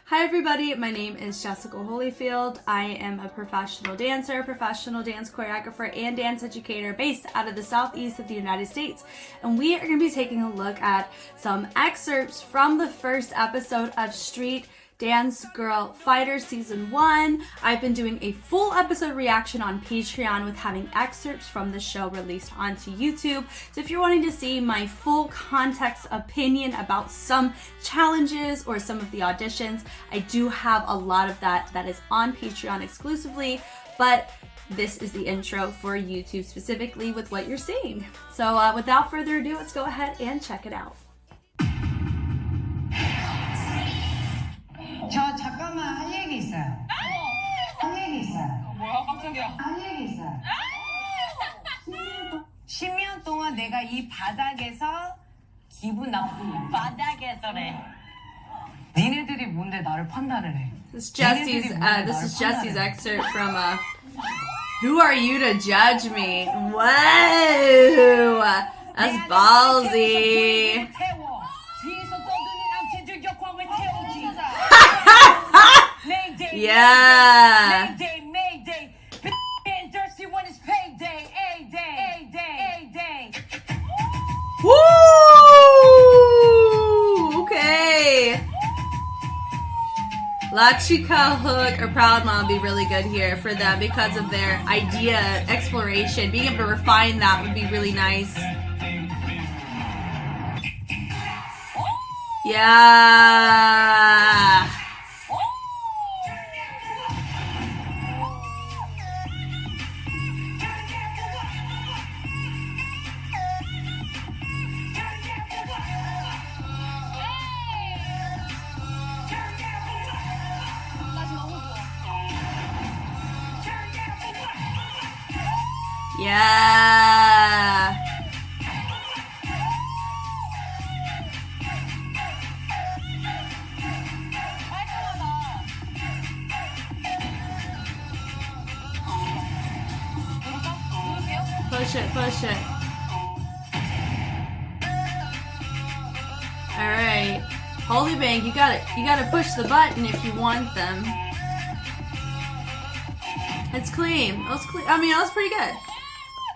Hi everybody, my name is Jessica Holyfield. I am a professional dancer, professional dance choreographer, and dance educator based out of the southeast of the United States. And we are going to be taking a look at some excerpts from the first episode of Street Dance Girl Fighter Season 1. I've been doing a full episode reaction on Patreon with having excerpts from the show released onto YouTube. So if you're wanting to see my full context opinion about some challenges or some of the auditions, I do have a lot of that is on Patreon exclusively, but this is the intro for YouTube specifically with what you're seeing. So without further ado, let's go ahead and check it out. 저 잠깐만 할 얘기 있어요. 할 얘기 있어요. 뭐야 깜짝이야. 할 얘기 있어요. 10년 동안 내가 이 바닥에서 기분 나쁜 바닥에서래. 니네들이 뭔데 나를 판단을 해? This is Jesse's excerpt from Who Are You to Judge Me? Whoa! That's ballsy. Yeah. Mayday, mayday. Getting thirsty when it's payday. A-day, A-day, A-day. Woo! Okay. La Chica Hook or Proud Mom would be really good here for them because of their idea exploration. Being able to refine that would be really nice. Yeah. Yeah. Push it, push it. All right. Holy Bank, you gotta push the button if you want them. It's clean. That was clean. I mean, that was pretty good.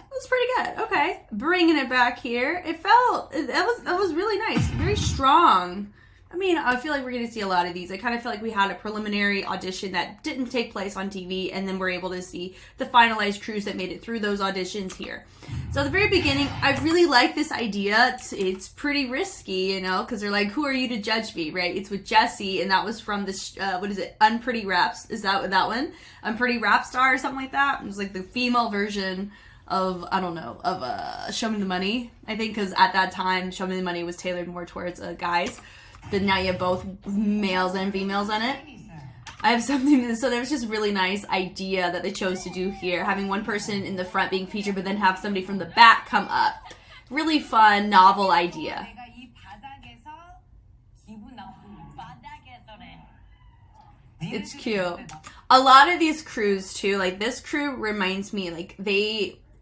That's pretty good. Okay, bringing it back here. It was really nice, very strong. I mean, I feel like we're gonna see a lot of these. I kind of feel like we had a preliminary audition that didn't take place on TV, and then we're able to see the finalized crews that made it through those auditions here. So at the very beginning, I really like this idea. It's pretty risky, you know, because they're like, "Who are you to judge me?" Right? It's with Jesse, and that was from this. What is it? Unpretty Raps? Is that one? Unpretty Rap Star or something like that? It was like the female version of, I don't know, of Show Me the Money, I think, because at that time Show Me the Money was tailored more towards guys, but now you have both males and females in it. I have something, so there was just really nice idea that they chose to do here, having one person in the front being featured but then have somebody from the back come up. Really fun, novel idea. It's cute. A lot of these crews too, like this crew reminds me, like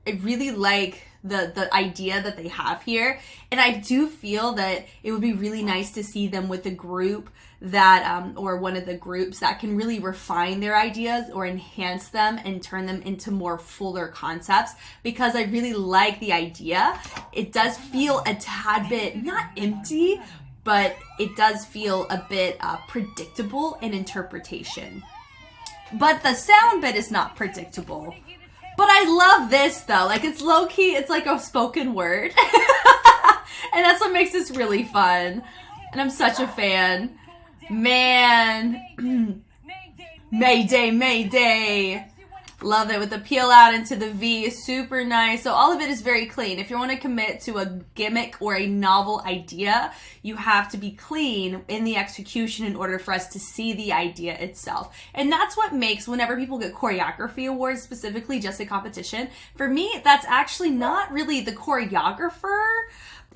I really like the idea that they have here, and I do feel that it would be really nice to see them with a group that or one of the groups that can really refine their ideas or enhance them and turn them into more fuller concepts, because I really like the idea. It does feel a tad bit not empty, but it does feel a bit predictable in interpretation. But the sound bit is not predictable. But I love this though, like it's low-key, it's like a spoken word. And that's what makes this really fun. And I'm such a fan. Man. Mayday, Mayday. Love it with the peel out into the V, super nice. So all of it is very clean. If you want to commit to a gimmick or a novel idea, you have to be clean in the execution in order for us to see the idea itself. And that's what makes, whenever people get choreography awards, specifically just a competition, for me, that's actually not really the choreographer.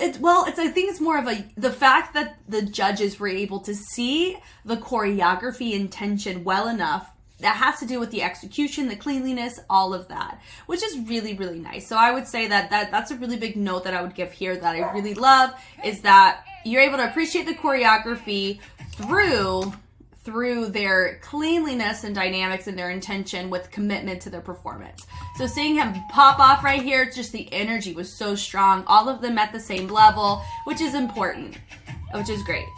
I think it's more of the fact that the judges were able to see the choreography intention well enough. That has to do with the execution, the cleanliness, all of that, which is really, really nice. So I would say that's a really big note that I would give here that I really love, is that you're able to appreciate the choreography through through their cleanliness and dynamics and their intention with commitment to their performance. So seeing him pop off right here, just the energy was so strong. All of them at the same level, which is important, which is great.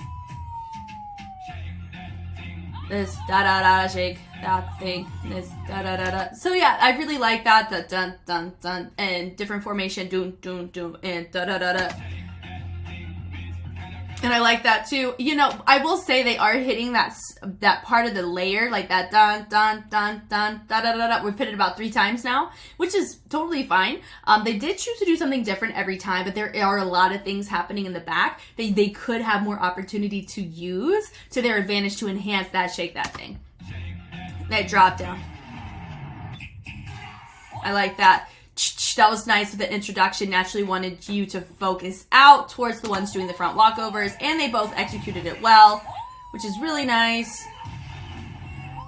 This da-da-da shake, that thing, this da-da-da-da. So yeah, I really like that, the dun-dun-dun, and different formation, doom-doom-doom, and da-da-da-da. And I like that too. You know, I will say they are hitting that part of the layer, like that dun dun dun dun da da da da. We've hit it about 3 times now, which is totally fine. They did choose to do something different every time, but there are a lot of things happening in the back that they could have more opportunity to use to their advantage to enhance that shake that thing. That drop down. I like that. That was nice with the introduction. Naturally wanted you to focus out towards the ones doing the front walkovers, and they both executed it well, which is really nice.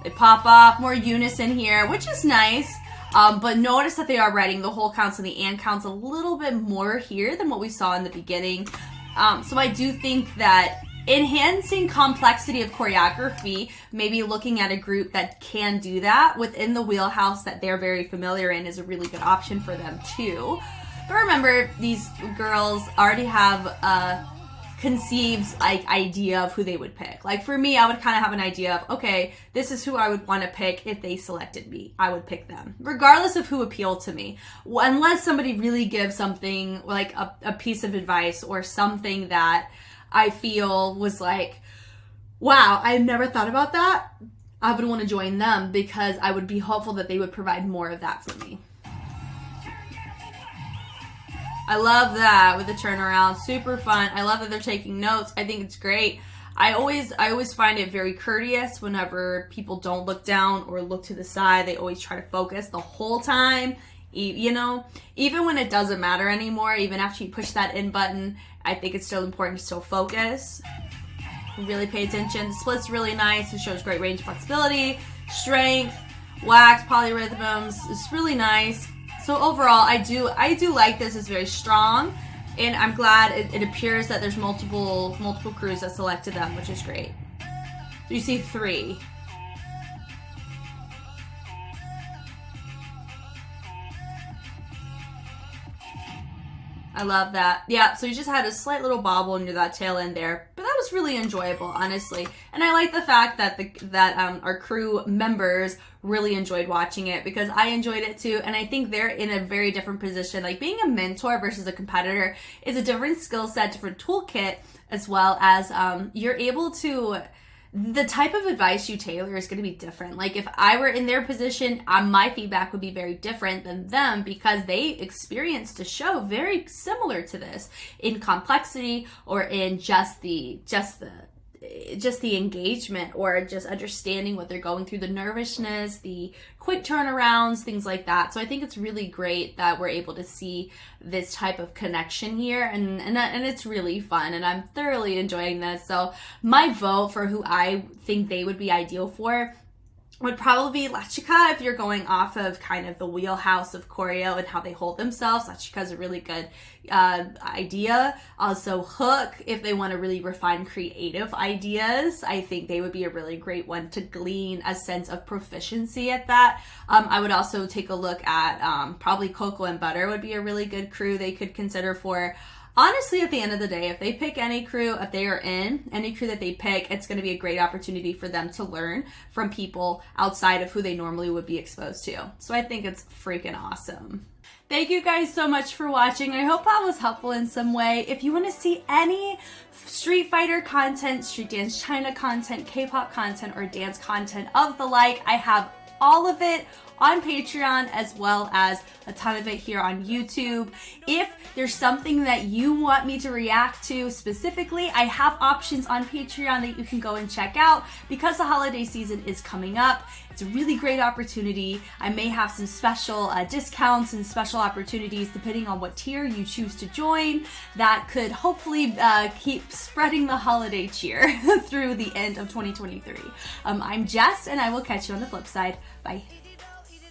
They pop off, more unison here, which is nice. But notice that they are writing the whole counts and the and counts a little bit more here than what we saw in the beginning. So I do think that enhancing complexity of choreography, maybe looking at a group that can do that within the wheelhouse that they're very familiar in, is a really good option for them too. But remember, these girls already have a conceived like idea of who they would pick. Like for me, I would kind of have an idea of, okay, this is who I would want to pick if they selected me. I would pick them, regardless of who appealed to me. Unless somebody really gives something like a piece of advice or something that I feel was like, wow, I never thought about that. I would want to join them because I would be hopeful that they would provide more of that for me. I love that with the turnaround. Super fun. I love that they're taking notes. I think it's great. I always find it very courteous whenever people don't look down or look to the side. They always try to focus the whole time. You know, even when it doesn't matter anymore, even after you push that in button, I think it's still important to still focus. Really pay attention. The split's really nice. It shows great range of flexibility, strength, wax, polyrhythms. It's really nice. So overall, I do like this. It's very strong, and I'm glad it appears that there's multiple crews that selected them, which is great. So you see 3. I love that. Yeah, so you just had a slight little bobble near that tail end there, but that was really enjoyable, honestly. And I like the fact that our crew members really enjoyed watching it, because I enjoyed it too, and I think they're in a very different position. Like being a mentor versus a competitor is a different skill set, different toolkit, as well as you're able to. The type of advice you tailor is going to be different. Like if I were in their position, my feedback would be very different than them, because they experienced a show very similar to this in complexity or in just the engagement, or just understanding what they're going through, the nervousness, the quick turnarounds, things like that. So I think it's really great that we're able to see this type of connection here, and it's really fun, and I'm thoroughly enjoying this. So my vote for who I think they would be ideal for would probably be Lachika, if you're going off of kind of the wheelhouse of choreo and how they hold themselves. Lachika is a really good idea. Also Hook, if they want to really refine creative ideas, I think they would be a really great one to glean a sense of proficiency at that. I would also take a look at probably Cocoa and Butter would be a really good crew they could consider for. Honestly, at the end of the day, if they pick any crew, if they are in any crew that they pick, it's going to be a great opportunity for them to learn from people outside of who they normally would be exposed to. So I think it's freaking awesome. Thank you guys so much for watching. I hope that was helpful in some way. If you want to see any Street Fighter content, Street Dance China content, K-pop content, or dance content of the like, I have all of it on Patreon, as well as a ton of it here on YouTube. If there's something that you want me to react to specifically, I have options on Patreon that you can go and check out, because the holiday season is coming up. It's a really great opportunity. I may have some special discounts and special opportunities depending on what tier you choose to join that could hopefully keep spreading the holiday cheer through the end of 2023. I'm Jess, and I will catch you on the flip side. Bye.